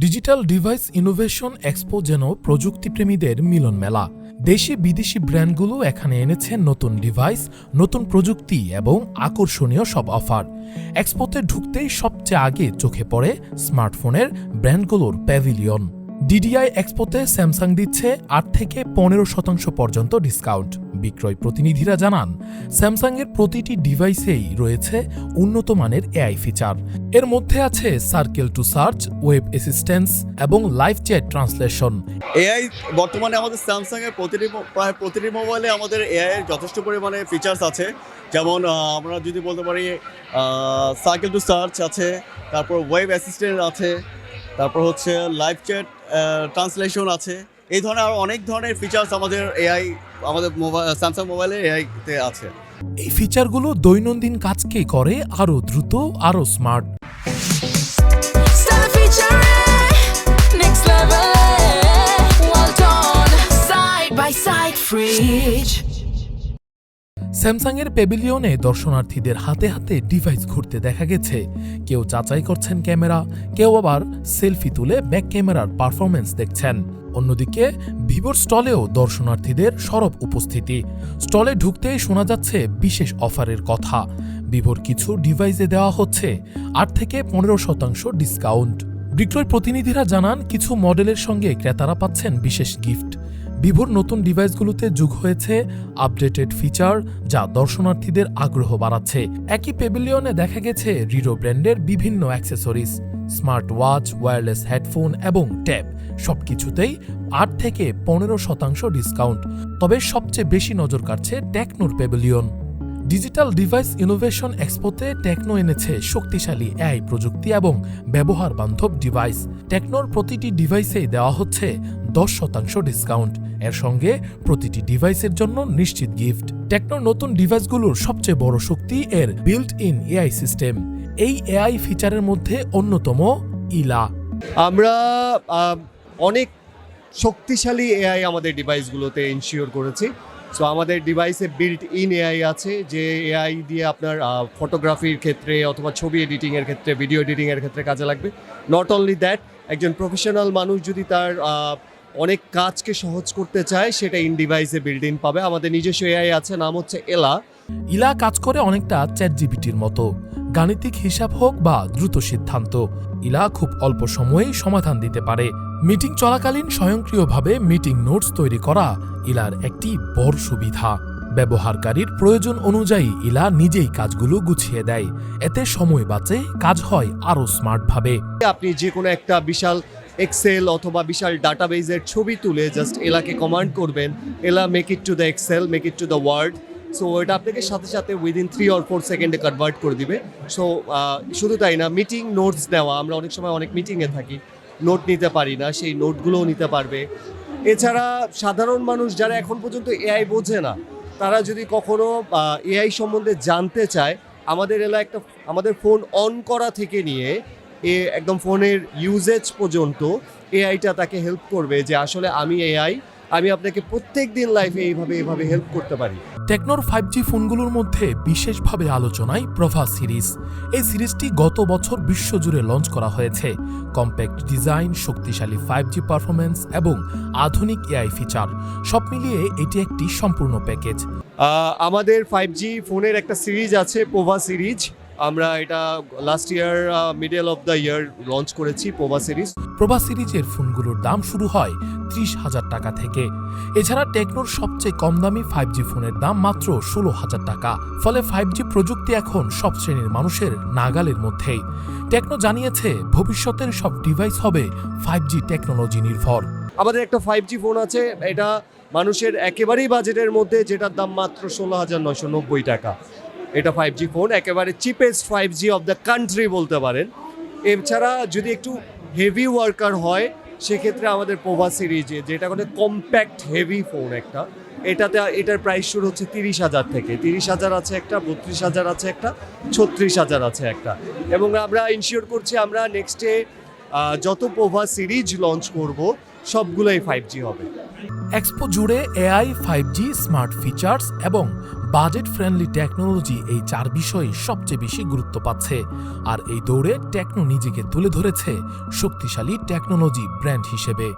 Digital device innovation expo যেন প্রযুক্তিপ্রেমীদের মিলন মেলা। দেশি বিদেশি ব্র্যান্ডগুলো এখানে এনেছে নতুন ডিভাইস, নতুন প্রযুক্তি এবং আকর্ষণীয় সব অফার। এক্সপোতে ঢুকতেই সবচেয়ে আগে চোখে পড়ে স্মার্টফোনের ব্র্যান্ডগুলোর প্যাভিলিয়ন। ডিডিআই এক্সপোতে স্যামসাং দিচ্ছে ৮ থেকে ১৫% পর্যন্ত ডিসকাউন্ট। বিক্রয় প্রতিনিধিরা জানান, স্যামসাংয়ের প্রতিটি ডিভাইসেই রয়েছে উন্নত মানের এআই ফিচার। এর মধ্যে আছে circle to search, web assistance এবং লাইভ চ্যাট ট্রান্সলেশন। এআই বর্তমানে আমাদের স্যামসাংয়ের প্রায় প্রতিটি মোবাইলে আমাদের এআই এর যথেষ্ট পরিমাণে ফিচার্স আছে। যেমন আমরা যদি বলতে পারি সার্কেল টু সার্চ আছে, তারপর ওয়েব অ্যাসিস্ট্যান্ট আছে, তারপর হচ্ছে লাইভ চ্যাট ট্রান্সলেশন আছে। এই ধরনের আরও অনেক ধরনের ফিচার্স আমাদের স্যামসাং মোবাইলে এআইতে আছে। এই ফিচারগুলো দৈনন্দিন কাজকে করে আরও দ্রুত, আরও স্মার্ট। স্যামসাংয়ের প্যাভিলিয়নে দর্শনার্থীদের হাতে হাতে ডিভাইস ঘুরতে দেখা গেছে। কেউ যাচাই করছেন ক্যামেরা, কেউ আবার সেলফি তুলে ব্যাক ক্যামেরার পারফরমেন্স দেখছেন। অন্যদিকে ভিভোর স্টলেও দর্শনার্থীদের সরব উপস্থিতি। স্টলে ঢুকতেই শোনা যাচ্ছে বিশেষ অফারের কথা। ভিভোর কিছু ডিভাইসে দেওয়া হচ্ছে ৮ থেকে ১৫% ডিসকাউন্ট। বিক্রয় প্রতিনিধিরা জানান, কিছু মডেলের সঙ্গে ক্রেতারা পাচ্ছেন বিশেষ গিফট। ভিভোর নতুন ডিভাইসগুলোতে যোগ হয়েছে আপডেটেড ফিচার, যা দর্শনার্থীদের আগ্রহ বাড়াচ্ছে। একই প্যাভিলিয়নে দেখা গেছে রিডো ব্র্যান্ডের বিভিন্ন accessories, smart watch, wireless headphone এবং ট্যাব, সবকিছুতেই ৮ থেকে ১৫% ডিসকাউন্ট। তবে সবচেয়ে বেশি নজর কাড়ছে টেকনোর প্যাভিলিয়ন। ডিজিটাল ডিভাইস ইনোভেশন এক্সপোতে টেকনো এনেছে শক্তিশালী এআই প্রযুক্তি এবং ব্যবহার বান্ধব ডিভাইস। টেকনোর প্রতিটি ডিভাইসেই দেওয়া হচ্ছে ১০% ডিসকাউন্ট। এর সঙ্গে প্রতিটি ডিভাইসের জন্য নিশ্চিত গিফট। টেকনোর নতুন ডিভাইসগুলোর সবচেয়ে বড় শক্তি এর বিল্ট ইন এআই সিস্টেম। এই এআই ফিচারের মধ্যে অন্যতম ইলা। আমরা অনেক শক্তিশালী এআই আমাদের ডিভাইসগুলোতে ইনশিওর করেছি। সো আমাদের ডিভাইসে বিল্ট ইন এআই আছে, যে এআই দিয়ে আপনার ফটোগ্রাফির ক্ষেত্রে অথবা ছবি এডিটিংয়ের ক্ষেত্রে, ভিডিও এডিটিংয়ের ক্ষেত্রে কাজে লাগবে। নট অনলি দ্যাট, একজন প্রফেশনাল মানুষ যদি তার অনেক কাজকে সহজ করতে চায়, সেটা ইন ডিভাইসে বিল্ট ইন পাবে। আমাদের নিজস্ব এআই আছে, নাম হচ্ছে এলা। ইলা কাজ করে অনেকটা চ্যাটজিপিটির মতো। গাণিতিক হিসাব হোক বা দ্রুত সিদ্ধান্ত, ইলা খুব অল্প সময়েই সমাধান দিতে পারে। মিটিং চলাকালীন স্বয়ংক্রিয়ভাবে মিটিং নোটস তৈরি করা ইলার একটি বড় সুবিধা। ব্যবহারকারীর প্রয়োজন অনুযায়ী ইলা নিজেই কাজগুলো গুছিয়ে দেয়। এতে সময় বাঁচে, কাজ হয় আরও স্মার্টভাবে। আপনি যে কোনো একটা বিশাল এক্সেল অথবা বিশাল ডাটাবেজের ছবি তুলে জাস্ট এলাকে কমান্ড করবেন, এলা make it to the Excel, make it to the Word. So এটা আপনাকে সাথে সাথে উইদিন 3 or 4 সেকেন্ডে কনভার্ট করে দিবে। সো শুধু তাই না, মিটিং নোটস নেওয়া, আমরা অনেক সময় অনেক মিটিংয়ে থাকি, নোট নিতে পারি না, সেই নোটগুলোও নিতে পারবে। এছাড়া সাধারণ মানুষ যারা এখন পর্যন্ত এআই বোঝে না, তারা যদি কখনো এআই সম্বন্ধে জানতে চায়, আমাদের ফোন অন করা থেকে নিয়ে একদম ফোনের ইউজেজ পর্যন্ত এআইটা তাকে হেল্প করবে যে আসলে আমি আপনাকে প্রত্যেক দিন লাইফে এইভাবে হেল্প করতে পারি। টেকনোর 5G ফোনগুলোর মধ্যে বিশেষভাবে আলোচনায় প্রভা সিরিজ। এই সিরিজটি গত বছর বিশ্বজুড়ে লঞ্চ করা হয়েছে। কম্প্যাক্ট ডিজাইন, শক্তিশালী 5G পারফরমেন্স এবং আধুনিক এআই ফিচার, সব মিলিয়ে এটি একটি সম্পূর্ণ প্যাকেজ। আমাদের 5G ফোনের একটা সিরিজ আছে, পোভা সিরিজ। আমরা এটা last year middle of the year launch করেছি পোভা সিরিজ। প্রভা সিরিজের ফোনগুলোর দাম শুরু হয় ৩০,০০০ টাকা থেকে। এছাড়া টেকনোর সবচেয়ে কম দামি 5G ফোনের দাম মাত্র ১৬,০০০ টাকা। ফলে 5G প্রযুক্তি এখন সব শ্রেণীর মানুষের নাগালের মধ্যেই। টেকনো জানিয়েছে, ভবিষ্যতের সব ডিভাইস হবে 5G টেকনোলজি নির্ভর। আমাদের একটা 5G ফোন আছে, এটা মানুষের একেবারেই বাজেটের মধ্যে, যেটার দাম মাত্র ১৬,৯৯০ টাকা। এটা 5G ফোন, একেবারে cheapest 5G of the country বলতে পারেন। এছাড়া যদি একটু হেভি ওয়ার্কার হয়, সেক্ষেত্রে আমাদের পোভা সিরিজে, যেটা কোনো কম্প্যাক্ট হেভি ফোন একটা, এটার প্রাইস শুরু হচ্ছে ৩০,০০০ থেকে। ৩০,০০০ আছে একটা, ৩২,০০০ আছে একটা, ৩৬,০০০ আছে একটা। এবং আমরা ইনশিওর করছি আমরা নেক্সটে যত পোভা সিরিজ লঞ্চ করব, সবগুলোই 5G হবে। এক্সপো জুড়ে এআই, 5G, স্মার্ট ফিচার্স এবং বাজেট ফ্রেন্ডলি টেকনোলজি এই 4 বিষয়ে সবচেয়ে বেশি গুরুত্ব পাচ্ছে। আর এই দৌড়ে টেকনো নিজেকে তুলে ধরেছে শক্তিশালী টেকনোলজি ব্র্যান্ড হিসেবে।